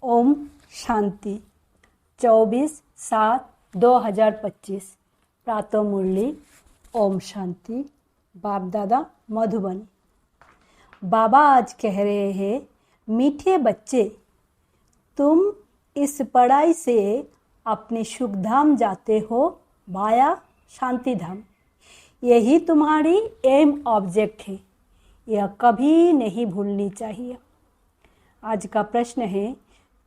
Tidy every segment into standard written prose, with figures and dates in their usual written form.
ओम शांति। 24/7/2025 प्रातः मुरली। ओम शांति। बाप दादा मधुबनी। बाबा आज कह रहे हैं, मीठे बच्चे, तुम इस पढ़ाई से अपने सुख धाम जाते हो वाया शांति धाम। यही तुम्हारी एम ऑब्जेक्ट है, यह कभी नहीं भूलनी चाहिए। आज का प्रश्न है,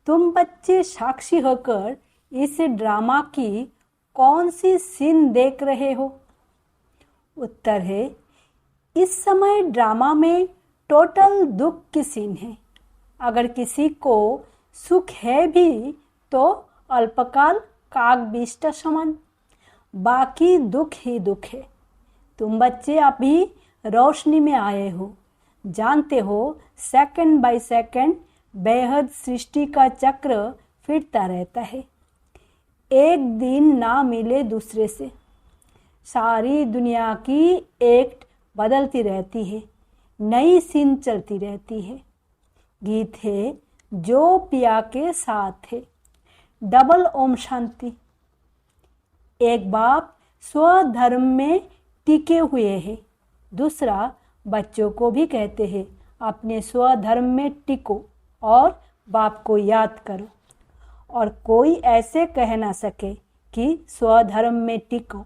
तुम बच्चे साक्षी होकर इस ड्रामा की कौन सी सीन देख रहे हो? उत्तर है, इस समय ड्रामा में टोटल दुख की सीन है। अगर किसी को सुख है भी तो अल्पकाल कागबिष्ट समान, बाकी दुख ही दुख है। तुम बच्चे अभी रोशनी में आए हो, जानते हो सेकंड बाय सेकंड बेहद सृष्टि का चक्र फिरता रहता है। एक दिन ना मिले दूसरे से, सारी दुनिया की एक्ट बदलती रहती है, नई सीन चलती रहती है। गीत है, जो पिया के साथ है। डबल ओम शांति। एक बाप स्वधर्म में टिके हुए हैं, दूसरा बच्चों को भी कहते हैं, अपने स्वधर्म में टिको और बाप को याद करो। और कोई ऐसे कह ना सके कि स्वधर्म में टिको।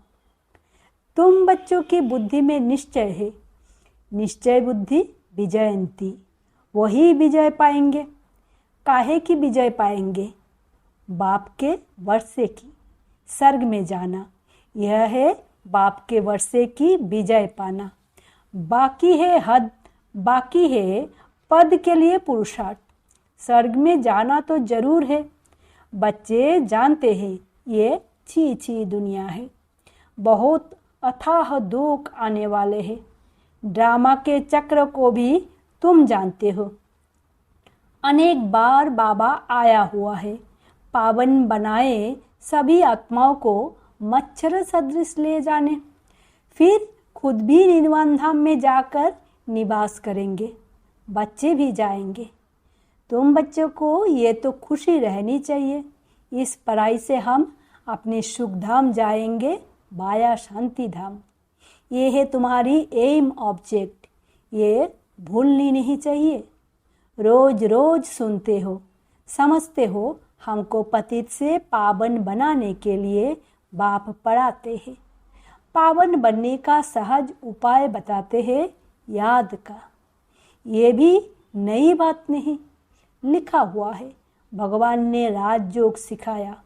तुम बच्चों की बुद्धि में निश्चय है, निश्चय बुद्धि विजयंती, वही विजय पाएंगे। काहे की विजय पाएंगे? बाप के वर्षे की, स्वर्ग में जाना, यह है बाप के वर्षे की विजय पाना। बाकी है हद, बाकी है पद के लिए पुरुषार्थ। स्वर्ग में जाना तो जरूर है। बच्चे जानते हैं ये छी छी दुनिया है, बहुत अथाह दुख आने वाले हैं। ड्रामा के चक्र को भी तुम जानते हो। अनेक बार बाबा आया हुआ है, पावन बनाए सभी आत्माओं को मच्छर सदृश ले जाने, फिर खुद भी निर्वाण धाम में जाकर निवास करेंगे। बच्चे भी जाएंगे। तुम बच्चों को ये तो खुशी रहनी चाहिए, इस पढ़ाई से हम अपने सुख धाम जाएंगे वाया शांति धाम। ये है तुम्हारी एम ऑब्जेक्ट, ये भूलनी नहीं चाहिए। रोज रोज सुनते हो, समझते हो, हमको पतित से पावन बनाने के लिए बाप पढ़ाते हैं। पावन बनने का सहज उपाय बताते हैं, याद का। ये भी नई बात नहीं, लिखा हुआ है। भगवान ने राजयोग सिखाया,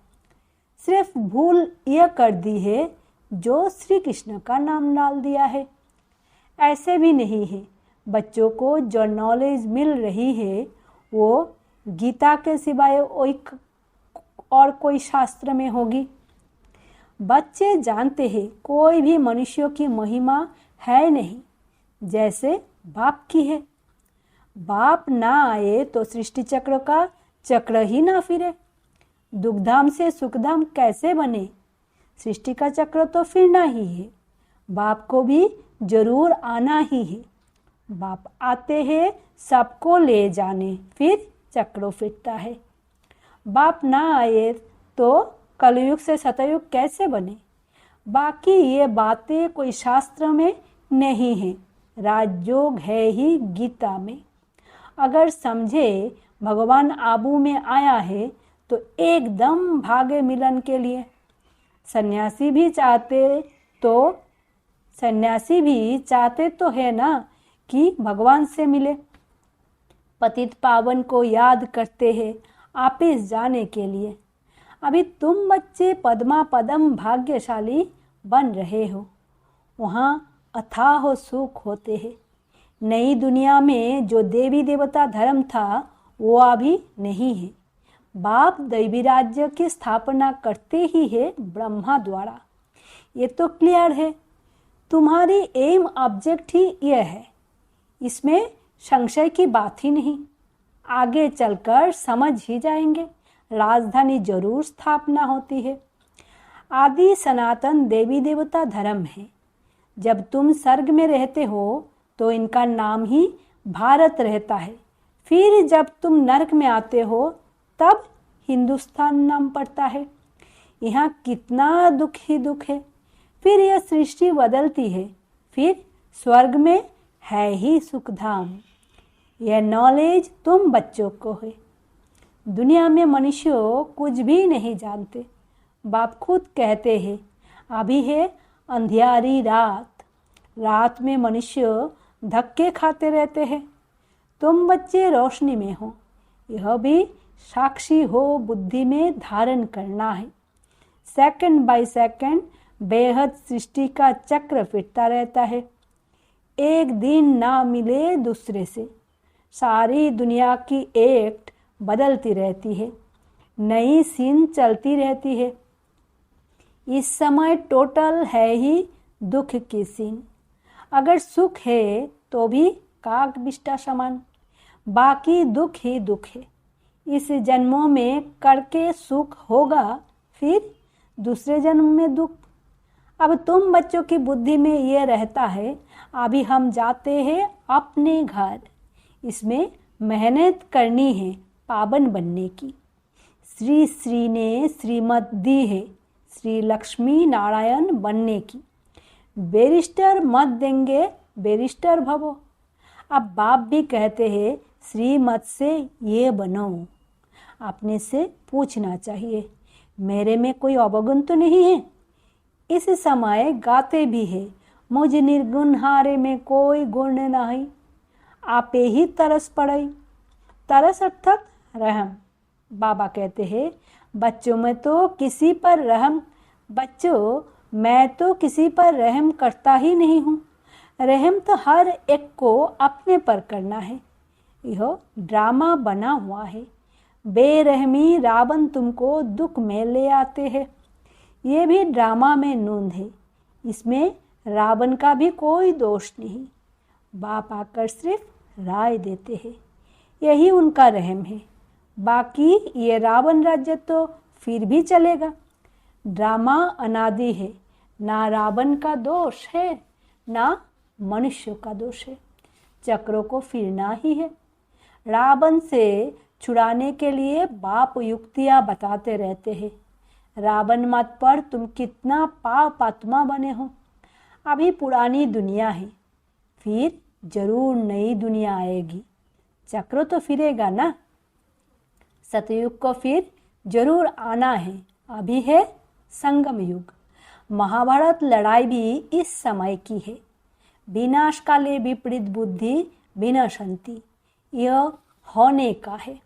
सिर्फ भूल यह कर दी है जो श्री कृष्ण का नाम डाल दिया है। ऐसे भी नहीं है, बच्चों को जो नॉलेज मिल रही है वो गीता के सिवाय और कोई शास्त्र में होगी। बच्चे जानते हैं कोई भी मनुष्यों की महिमा है नहीं जैसे बाप की है। बाप ना आए तो सृष्टि चक्र का चक्र ही ना फिरे। दुखधाम से सुखधाम कैसे बने? सृष्टि का चक्र तो फिरना ही है, बाप को भी जरूर आना ही है। बाप आते हैं सबको ले जाने, फिर चक्र फिरता है। बाप ना आए तो कलयुग से सतयुग कैसे बने? बाकी ये बातें कोई शास्त्र में नहीं है, राजयोग है ही गीता में। अगर समझे भगवान आबू में आया है तो एकदम भागे मिलन के लिए। सन्यासी भी चाहते तो है ना कि भगवान से मिले। पतित पावन को याद करते हैं वापिस जाने के लिए। अभी तुम बच्चे पद्मा पदम भाग्यशाली बन रहे हो, वहाँ अथाह सुख होते हैं। नई दुनिया में जो देवी देवता धर्म था वो अभी नहीं है। बाप दैवी राज्य की स्थापना करते ही है ब्रह्मा द्वारा। ये तो क्लियर है। तुम्हारी एम ऑब्जेक्ट ही यह है, इसमें संशय की बात ही नहीं। आगे चलकर समझ ही जाएंगे, राजधानी जरूर स्थापना होती है। आदि सनातन देवी देवता धर्म है। जब तुम स्वर्ग में रहते हो तो इनका नाम ही भारत रहता है। फिर जब तुम नरक में आते हो तब हिंदुस्तान नाम पड़ता है। यहाँ कितना दुख ही दुख है। फिर यह सृष्टि बदलती है, फिर स्वर्ग में है ही सुखधाम। यह नॉलेज तुम बच्चों को है। दुनिया में मनुष्य कुछ भी नहीं जानते। बाप खुद कहते हैं, अभी है अंधियारी रात, रात में मनुष्य धक्के खाते रहते हैं। तुम बच्चे रोशनी में हो, यह भी साक्षी हो बुद्धि में धारण करना है। सेकंड बाय सेकंड बेहद सृष्टि का चक्र फिरता रहता है। एक दिन ना मिले दूसरे से, सारी दुनिया की एक्ट बदलती रहती है, नई सीन चलती रहती है। इस समय टोटल है ही दुख की सीन। अगर सुख है तो भी काग बिष्टा समान, बाकी दुख ही दुख है। इस जन्मों में करके सुख होगा, फिर दूसरे जन्म में दुख। अब तुम बच्चों की बुद्धि में ये रहता है, अभी हम जाते हैं अपने घर, इसमें मेहनत करनी है पावन बनने की। श्री श्री ने श्रीमत दी है श्री लक्ष्मी नारायण बनने की। बैरिस्टर मत देंगे बैरिस्टर भवो। अब बाप भी कहते हैं श्रीमत से ये बनो। अपने से पूछना चाहिए, मेरे में कोई अवगुण तो नहीं है। इस समय गाते भी है, मुझ निर्गुण हारे में कोई गुण नहीं, आपे ही तरस पड़ई। तरस अर्थात रहम। बाबा कहते हैं, बच्चों में तो किसी पर रहम, बच्चों मैं तो किसी पर रहम करता ही नहीं हूँ। रहम तो हर एक को अपने पर करना है। यह ड्रामा बना हुआ है। बेरहमी रावण तुमको दुख में ले आते हैं। ये भी ड्रामा में नूंद है, इसमें रावण का भी कोई दोष नहीं। बाप आकर सिर्फ राय देते हैं, यही उनका रहम है। बाकी ये रावण राज्य तो फिर भी चलेगा। ड्रामा अनादि है, ना रावण का दोष है ना मनुष्य का दोष है। चक्रों को फिरना ही है। रावण से छुड़ाने के लिए बाप युक्तियां बताते रहते हैं। रावण मत पर तुम कितना पाप आत्मा बने हो। अभी पुरानी दुनिया है, फिर जरूर नई दुनिया आएगी। चक्र तो फिरेगा ना। सतयुग को फिर जरूर आना है। अभी है संगम युग। महाभारत लड़ाई भी इस समय की है। विनाश काले विपरीत बुद्धि विनशंति, यह होने का है।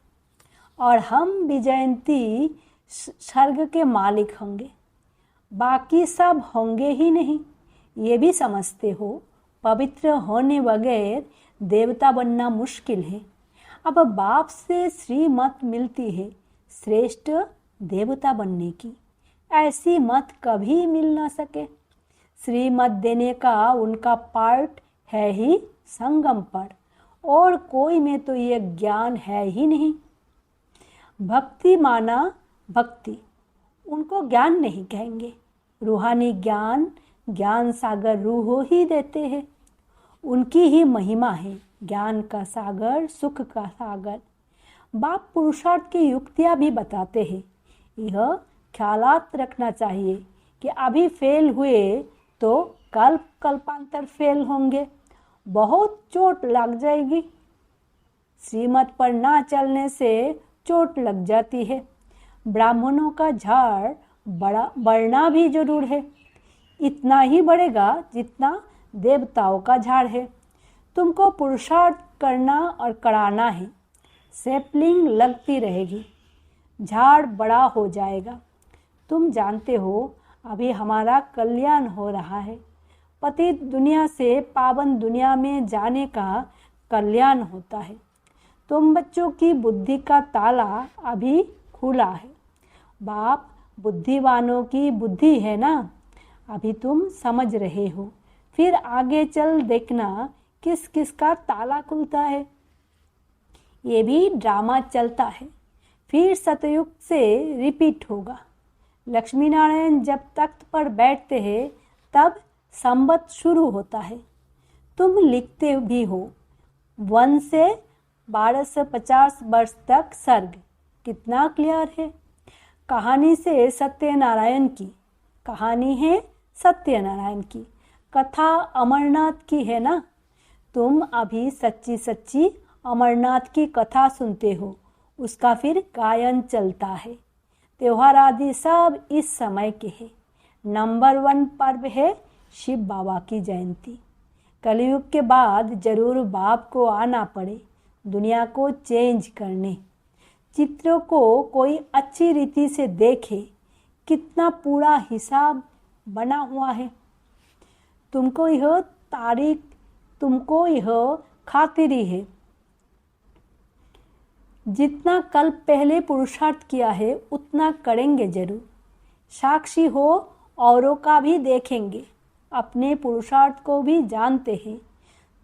और हम विजयंती स्वर्ग के मालिक होंगे, बाकी सब होंगे ही नहीं। ये भी समझते हो, पवित्र होने बगैर देवता बनना मुश्किल है। अब बाप से श्रीमत मिलती है श्रेष्ठ देवता बनने की। ऐसी मत कभी मिल ना सके। श्रीमत देने का उनका पार्ट है ही संगम पर, और कोई में तो ये ज्ञान है ही नहीं। भक्ति माना भक्ति, उनको ज्ञान नहीं कहेंगे। रूहानी ज्ञान ज्ञान सागर रूह ही देते हैं। उनकी ही महिमा है ज्ञान का सागर, सुख का सागर। बाप पुरुषार्थ की युक्तियां भी बताते हैं। यह ख्यालात रखना चाहिए कि अभी फेल हुए तो कल्प कल्पांतर फेल होंगे, बहुत चोट लग जाएगी। श्रीमत पर ना चलने से चोट लग जाती है। ब्राह्मणों का झाड़ बढ़ना भी जरूर है। इतना ही बढ़ेगा जितना देवताओं का झाड़ है। तुमको पुरुषार्थ करना और कराना है। सैपलिंग लगती रहेगी, झाड़ बड़ा हो जाएगा। तुम जानते हो, अभी हमारा कल्याण हो रहा है। पतित दुनिया से पावन दुनिया में जाने का कल्याण होता है। तुम बच्चों की बुद्धि का ताला अभी खुला है। बाप बुद्धिवानों की बुद्धि है ना, अभी तुम समझ रहे हो। फिर आगे चल देखना किस किस का ताला खुलता है। ये भी ड्रामा चलता है, फिर सतयुग से रिपीट होगा। लक्ष्मी नारायण जब तख्त पर बैठते हैं तब संवत शुरू होता है। तुम लिखते भी हो 1 से 1250 वर्ष तक सर्ग कितना क्लियर है। कहानी से सत्यनारायण की, कहानी है सत्यनारायण की, कथा अमरनाथ की है ना। तुम अभी सच्ची सच्ची अमरनाथ की कथा सुनते हो, उसका फिर गायन चलता है। त्योहार आदि सब इस समय के हैं। नंबर 1 पर्व है शिव बाबा की जयंती। कलयुग के बाद जरूर बाप को आना पड़े दुनिया को चेंज करने। चित्रों को कोई अच्छी रीति से देखे, कितना पूरा हिसाब बना हुआ है। तुमको यह खातिरी है। जितना कल पहले पुरुषार्थ किया है उतना करेंगे जरूर। साक्षी हो, औरों का भी देखेंगे, अपने पुरुषार्थ को भी जानते हैं।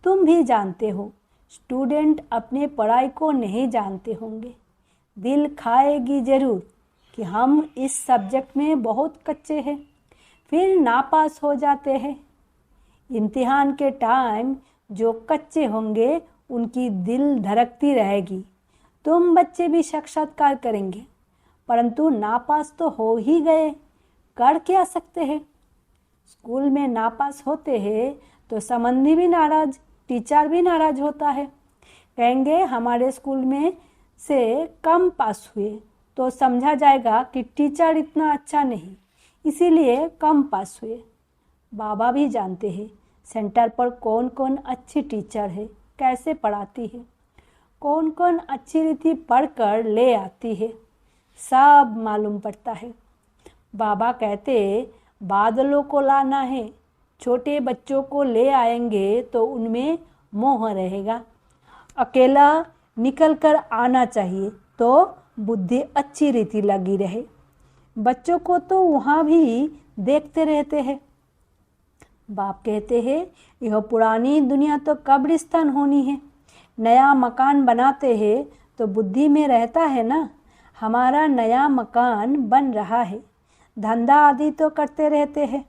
तुम भी जानते हो। स्टूडेंट अपने पढ़ाई को नहीं जानते होंगे। दिल खाएगी जरूर कि हम इस सब्जेक्ट में बहुत कच्चे हैं, फिर नापास हो जाते हैं। इम्तिहान के टाइम जो कच्चे होंगे उनकी दिल धड़कती रहेगी। तुम बच्चे भी साक्षात्कार करेंगे, परंतु नापास तो हो ही गए, कर क्या सकते हैं। स्कूल में नापास होते हैं तो संबंधी भी नाराज, टीचर भी नाराज होता है। कहेंगे हमारे स्कूल में से कम पास हुए तो समझा जाएगा कि टीचर इतना अच्छा नहीं, इसीलिए कम पास हुए। बाबा भी जानते हैं सेंटर पर कौन कौन अच्छी टीचर है, कैसे पढ़ाती है, कौन कौन अच्छी रीति पढ़कर ले आती है, सब मालूम पड़ता है। बाबा कहते बादलों को लाना है, छोटे बच्चों को ले आएंगे तो उनमें मोह रहेगा। अकेला निकल कर आना चाहिए तो बुद्धि अच्छी रीति लगी रहे। बच्चों को तो वहाँ भी देखते रहते हैं। बाप कहते हैं यह पुरानी दुनिया तो कब्रिस्तान होनी है। नया मकान बनाते हैं तो बुद्धि में रहता है ना, हमारा नया मकान बन रहा है। धंधा आदि तो करते रहते हैं,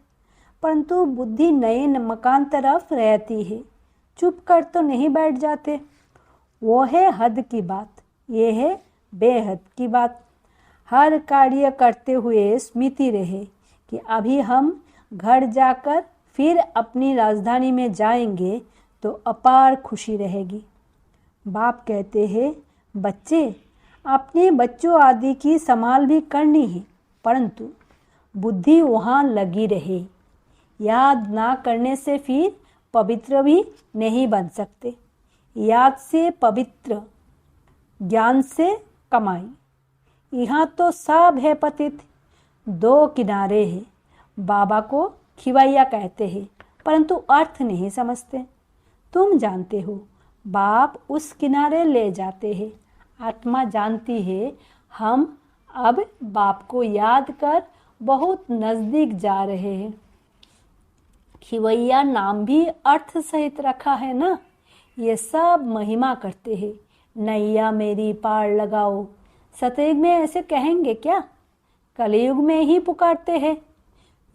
परंतु बुद्धि नए मकान तरफ रहती है। चुप कर तो नहीं बैठ जाते। वो है हद की बात, ये है बेहद की बात। हर कार्य करते हुए स्मृति रहे कि अभी हम घर जाकर फिर अपनी राजधानी में जाएंगे तो अपार खुशी रहेगी। बाप कहते हैं बच्चे, अपने बच्चों आदि की संभाल भी करनी है, परंतु बुद्धि वहाँ लगी रहे। याद ना करने से फिर पवित्र भी नहीं बन सकते। याद से पवित्र, ज्ञान से कमाई। यहाँ तो सब है पतित, दो किनारे हैं। बाबा को खिवैया कहते हैं, परंतु अर्थ नहीं समझते। तुम जानते हो, बाप उस किनारे ले जाते हैं। आत्मा जानती है हम अब बाप को याद कर बहुत नज़दीक जा रहे हैं। खिवैया नाम भी अर्थ सहित रखा है ना। ये सब महिमा करते हैं। नैया मेरी पार लगाओ। सतयुग में ऐसे कहेंगे क्या? कलयुग में ही पुकारते हैं।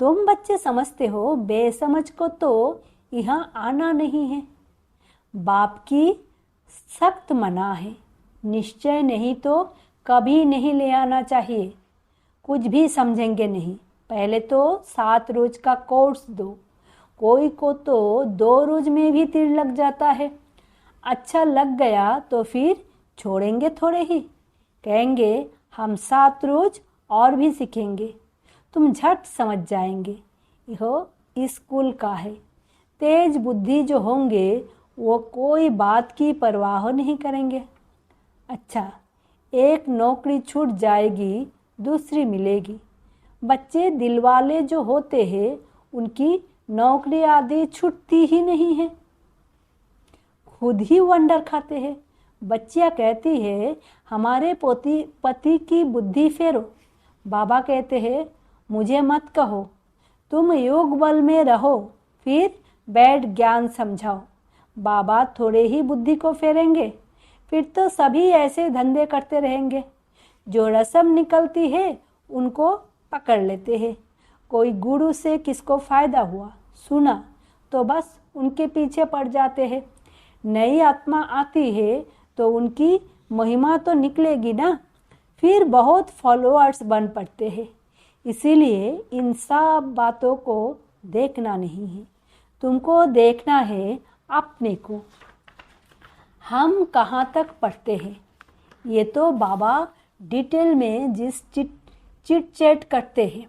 तुम बच्चे समझते हो, बेसमझ को तो यहाँ आना नहीं है। बाप की सख्त मना है। निश्चय नहीं तो कभी नहीं ले आना चाहिए। कुछ भी समझेंगे नहीं। पहले तो 7 रोज का कोर्स दो। कोई को तो 2 रोज में भी तीर लग जाता है। अच्छा लग गया तो फिर छोड़ेंगे थोड़े ही। कहेंगे हम 7 रोज और भी सीखेंगे। तुम झट समझ जाएंगे यह स्कूल का है। तेज बुद्धि जो होंगे वो कोई बात की परवाह नहीं करेंगे। अच्छा, एक नौकरी छूट जाएगी, दूसरी मिलेगी। बच्चे दिलवाले जो होते हैं उनकी नौकरी आदि छूटती ही नहीं है, खुद ही वंडर खाते हैं। बच्चियाँ कहती है हमारे पति की बुद्धि फेरो। बाबा कहते हैं मुझे मत कहो, तुम योग बल में रहो, फिर बैठ ज्ञान समझाओ। बाबा थोड़े ही बुद्धि को फेरेंगे, फिर तो सभी ऐसे धंधे करते रहेंगे। जो रस्म निकलती है उनको पकड़ लेते हैं। कोई गुरु से किसको फायदा हुआ सुना तो बस उनके पीछे पड़ जाते हैं। नई आत्मा आती है तो उनकी महिमा तो निकलेगी ना, फिर बहुत फॉलोअर्स बन पड़ते हैं। इसीलिए इन सब बातों को देखना नहीं है, तुमको देखना है अपने को। हम कहाँ तक पढ़ते हैं ये तो बाबा डिटेल में जिस चिट चैट करते हैं,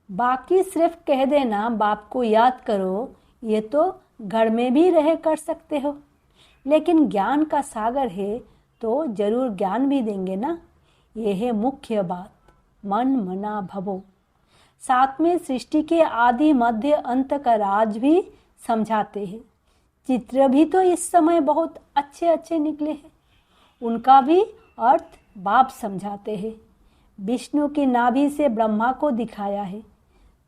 बाकी सिर्फ कह देना बाप को याद करो, ये तो घर में भी रह कर सकते हो। लेकिन ज्ञान का सागर है तो जरूर ज्ञान भी देंगे ना। ये है मुख्य बात, मन मना भवो। साथ में सृष्टि के आदि मध्य अंत का राज भी समझाते हैं। चित्र भी तो इस समय बहुत अच्छे अच्छे निकले हैं, उनका भी अर्थ बाप समझाते हैं। विष्णु की नाभि से ब्रह्मा को दिखाया है,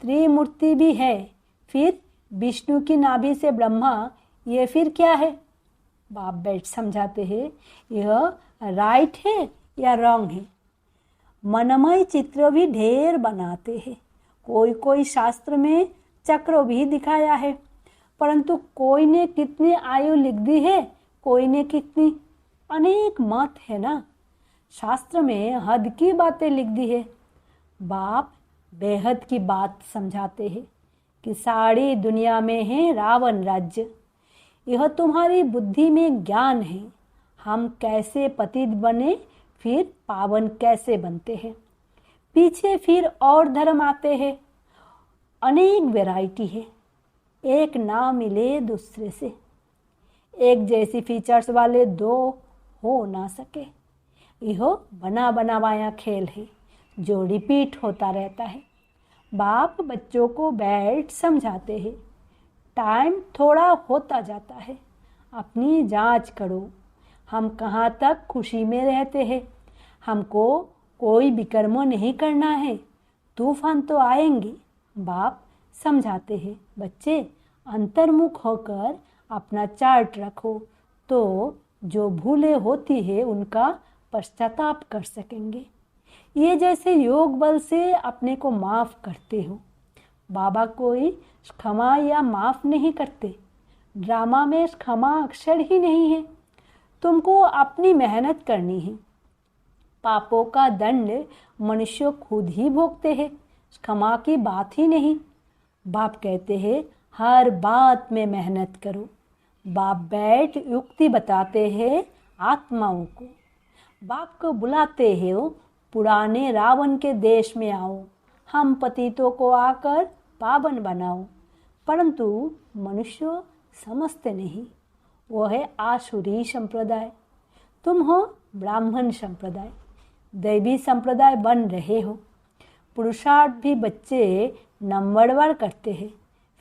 त्रिमूर्ति भी है। फिर विष्णु की नाभि से ब्रह्मा, ये फिर क्या है? बाप बैठ समझाते हैं, यह राइट है या रॉन्ग है। मनमय चित्र भी ढेर बनाते हैं। कोई कोई शास्त्र में चक्र भी दिखाया है, परंतु कोई ने कितनी आयु लिख दी है, कोई ने कितनी, अनेक मत है ना। शास्त्र में हद की बातें लिख दी है। बाप बेहद की बात समझाते हैं कि सारी दुनिया में है रावण राज्य। यह तुम्हारी बुद्धि में ज्ञान है। हम कैसे पतित बने, फिर पावन कैसे बनते हैं। पीछे फिर और धर्म आते हैं, अनेक वैरायटी है, एक ना मिले दूसरे से। एक जैसी फीचर्स वाले दो हो ना सके। यह बना बनावाया खेल है जो रिपीट होता रहता है। बाप बच्चों को बैठ समझाते हैं, टाइम थोड़ा होता जाता है, अपनी जांच करो। हम कहाँ तक खुशी में रहते हैं। हमको कोई विकर्म नहीं करना है, तूफान तो आएंगे। बाप समझाते हैं, बच्चे अंतर्मुख होकर अपना चार्ट रखो तो जो भूलें होती है उनका पश्चाताप कर सकेंगे। ये जैसे योग बल से अपने को माफ़ करते हो। बाबा कोई क्षमा या माफ़ नहीं करते। ड्रामा में क्षमा अक्षर ही नहीं है। तुमको अपनी मेहनत करनी है। पापों का दंड मनुष्य खुद ही भोगते हैं, क्षमा की बात ही नहीं। बाप कहते हैं हर बात में मेहनत करो। बाप बैठ युक्ति बताते हैं आत्माओं को। बाप को बुलाते हैं, पुराने रावण के देश में आओ, हम पतितों को आकर पावन बनाओ। परंतु मनुष्य समझते नहीं। वो है आसुरी संप्रदाय, तुम हो ब्राह्मण संप्रदाय, दैवी संप्रदाय बन रहे हो। पुरुषार्थ भी बच्चे नंबरवार करते हैं,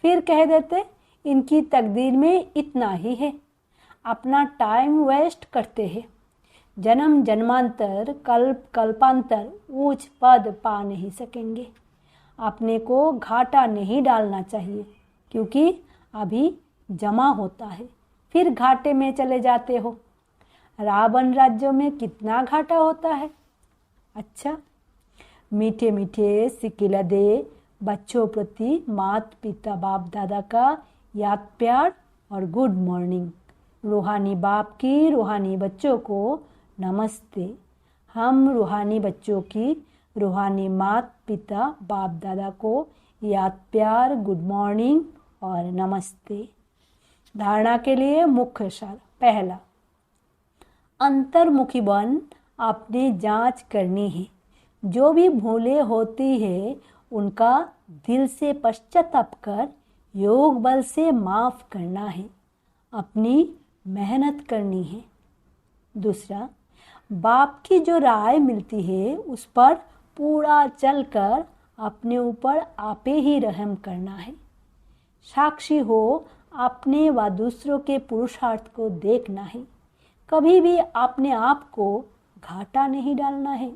फिर कह देते इनकी तकदीर में इतना ही है। अपना टाइम वेस्ट करते हैं। जन्म जन्मांतर कल्प कल्पांतर ऊंच पद पा नहीं सकेंगे। अपने को घाटा नहीं डालना चाहिए, क्योंकि अभी जमा होता है, फिर घाटे में चले जाते हो। रावण राज्यों में कितना घाटा होता है। अच्छा, मीठे मीठे सिकिला दे बच्चों प्रति माता पिता बाप दादा का याद प्यार और गुड मॉर्निंग। रूहानी बाप की रूहानी बच्चों को नमस्ते। हम रूहानी बच्चों की रूहानी माता पिता बाप दादा को याद प्यार, गुड मॉर्निंग और नमस्ते। धारणा के लिए मुख्य सार। पहला, अंतर्मुखी बन अपनी जांच करनी है। जो भी भूलें होती है उनका दिल से पश्चाताप कर योग बल से माफ़ करना है, अपनी मेहनत करनी है। दूसरा, बाप की जो राय मिलती है उस पर पूरा चलकर अपने ऊपर आपे ही रहम करना है। साक्षी हो अपने व दूसरों के पुरुषार्थ को देखना है। कभी भी अपने आप को घाटा नहीं डालना है।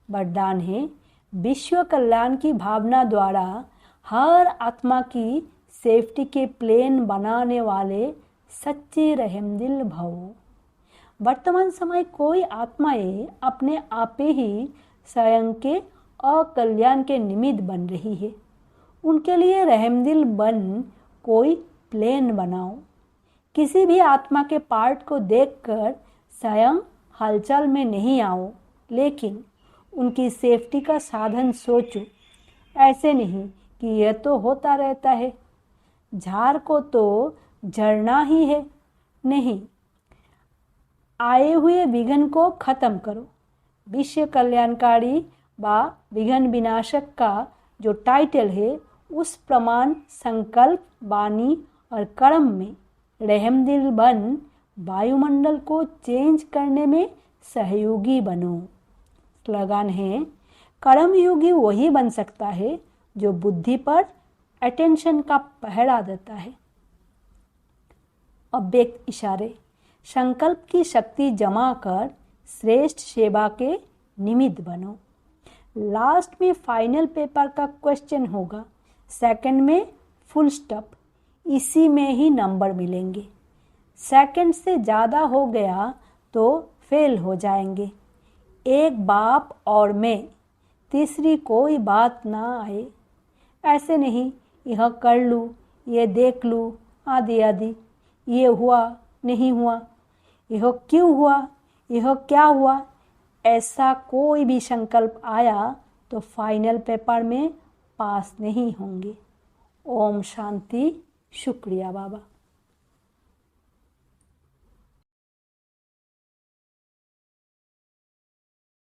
वरदान है, विश्व कल्याण की भावना द्वारा हर आत्मा की सेफ्टी के प्लेन बनाने वाले सच्चे रहमदिल भवो। वर्तमान समय कोई आत्माएं अपने आपे ही स्वयं के अकल्याण के निमित्त बन रही है। उनके लिए रहमदिल बन कोई प्लेन बनाओ। किसी भी आत्मा के पार्ट को देखकर स्वयं हलचल में नहीं आओ, लेकिन उनकी सेफ्टी का साधन सोचो। ऐसे नहीं कि यह तो होता रहता है, झाड़ को तो झड़ना ही है। नहीं, आए हुए विघ्न को खत्म करो। विश्व कल्याणकारी व विघ्न विनाशक का जो टाइटल है, उस प्रमाण संकल्प, वाणी और कर्म में रहमदिल बन वायुमंडल को चेंज करने में सहयोगी बनो। स्लोगन है, कर्मयोगी वही बन सकता है जो बुद्धि पर अटेंशन का पहरा देता है। अव्यक्त इशारे, संकल्प की शक्ति जमा कर श्रेष्ठ सेवा के निमित्त बनो। लास्ट में फाइनल पेपर का क्वेश्चन होगा, सेकंड में फुल स्टॉप, इसी में ही नंबर मिलेंगे। सेकंड से ज़्यादा हो गया तो फेल हो जाएंगे। एक बाप और मैं, तीसरी कोई बात ना आए। ऐसे नहीं, यह कर लूँ, ये देख लूँ, आदि आदि, ये हुआ नहीं हुआ, यह क्यों हुआ, यह क्या हुआ, ऐसा कोई भी संकल्प आया तो फाइनल पेपर में पास नहीं होंगे। ओम शांति। शुक्रिया बाबा।